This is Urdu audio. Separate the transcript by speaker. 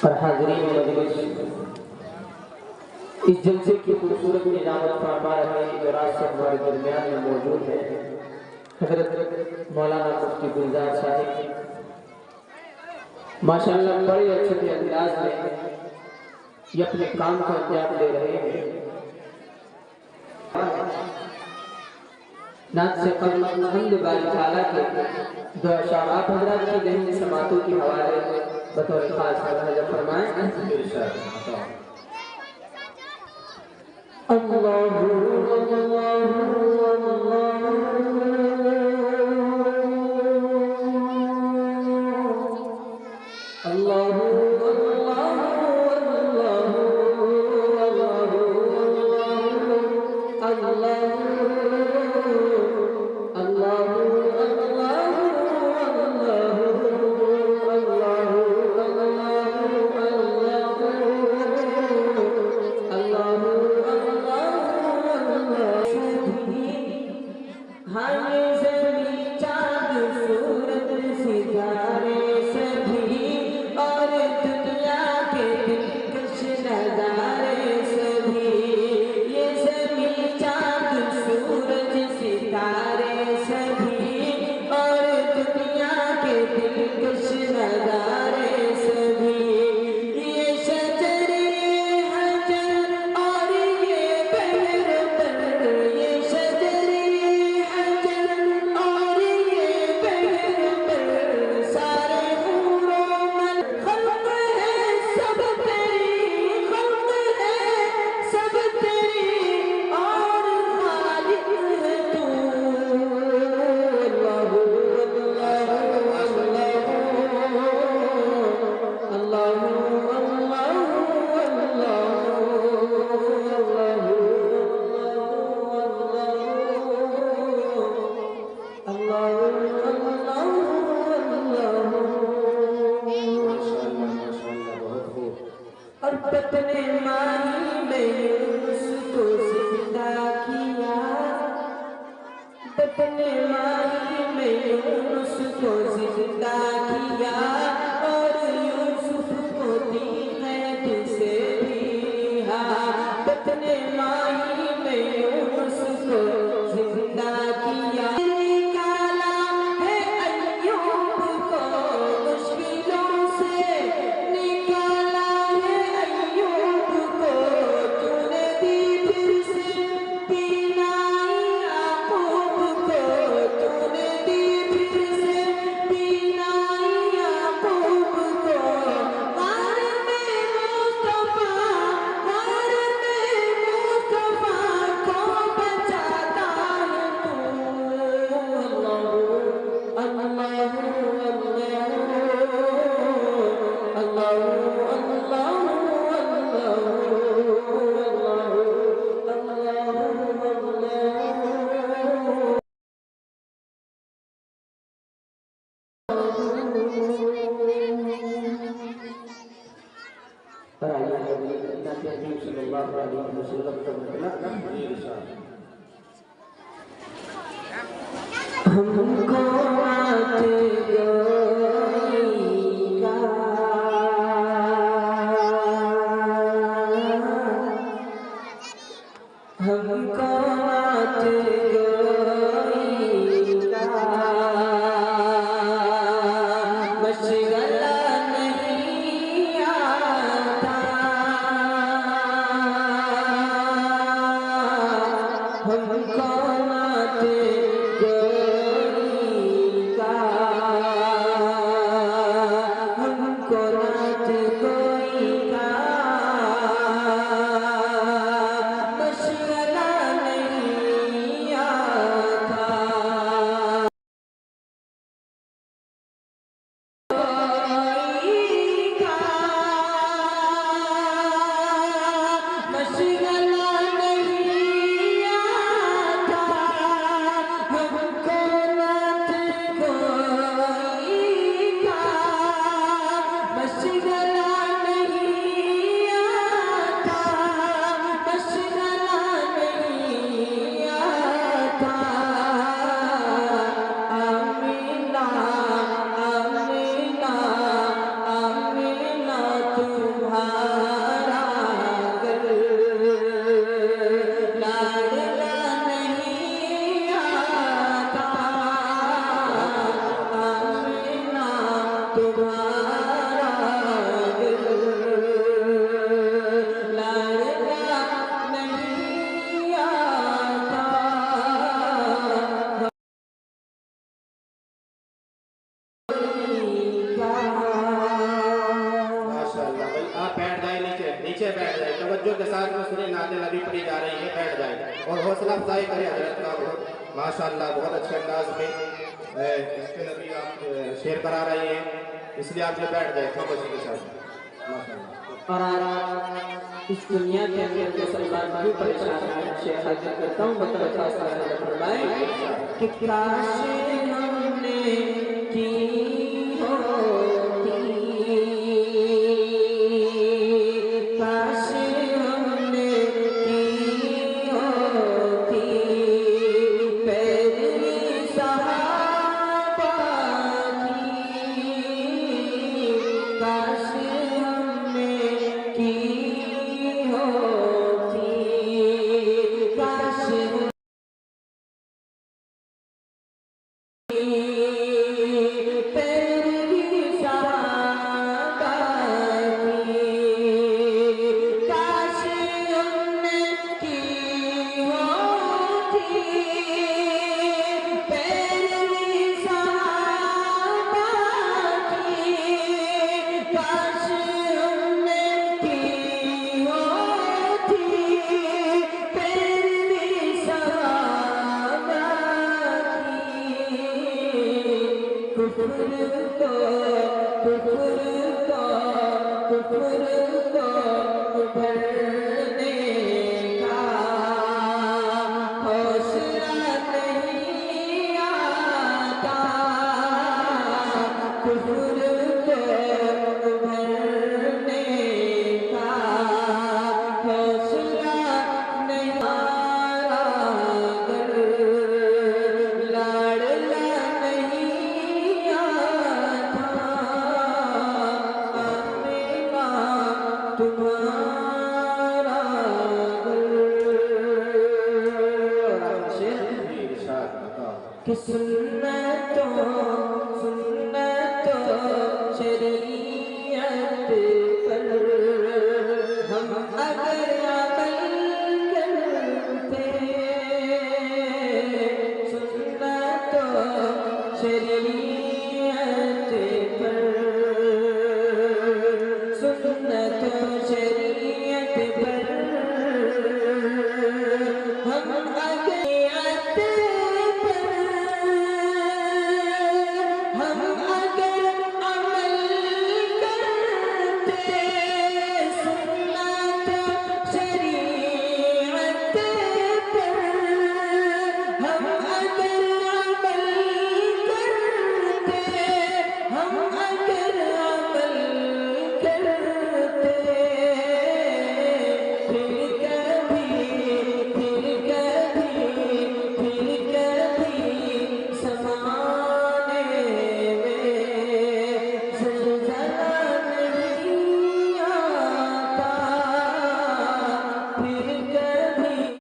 Speaker 1: اور حاضرین مجلس اس جلسے کی خوبصورت نظامت فرما رہے ہیں جو رات سے ہمارے درمیان میں موجود ہے حضرت مولانا مفتی گلزار صاحب ماشاءاللہ بڑے اچھے انداز میں یہ اپنے کام کو انجام دے رہے ہیں۔ نعت سے قبل حمد باری تعالیٰ کے دو اشعار آپ حضرات کی ذہنی سماعتوں کی حوالے بطور خاص حضرت فرمائیں۔ اللہ
Speaker 2: ہم کو نیچے بیٹھ جائے، توجہ کے ساتھ میں سنیں، نعت نبی پڑھی جا رہی ہے، بیٹھ جائے اور حوصلہ افزائی کرے حضرت کا بہت ماشاءاللہ بہت اچھے انداز میں اس کے نبی آپ شعر کرا رہی ہیں، اس لیے آپ یہ بیٹھ جائے خاموشی کے ساتھ ماشاءاللہ۔
Speaker 1: اور آج اس دنیا کے اندر مسلمان کیوں پریشان ہیں؟ شیخ حاضر کرتا ہوں مطلب خاص طرح سے فرمائے کہ کاش ہم نے کی ہوتی، کاش ہم نے کی ہوتی پیروی صحابہ کی، کاش ہم نے کی ہوتی، کاش پیروی صحابہ کی، کاش ہم نے کی ہوتی پیروی صحابہ کی، کاش ہم نے کی ہوتی پیروی صحابہ کی، کفر کو ابھرنے کا حوصلہ نہیں آتا، کفر کو ابھرنے کا حوصلہ نہیں آتا، لاڑلا نہیں آتا آمینہ تمہارا کہ سنتوں شریعت پر ہم اگر عمل کرتے، سنتوں شریعت پر سنتوں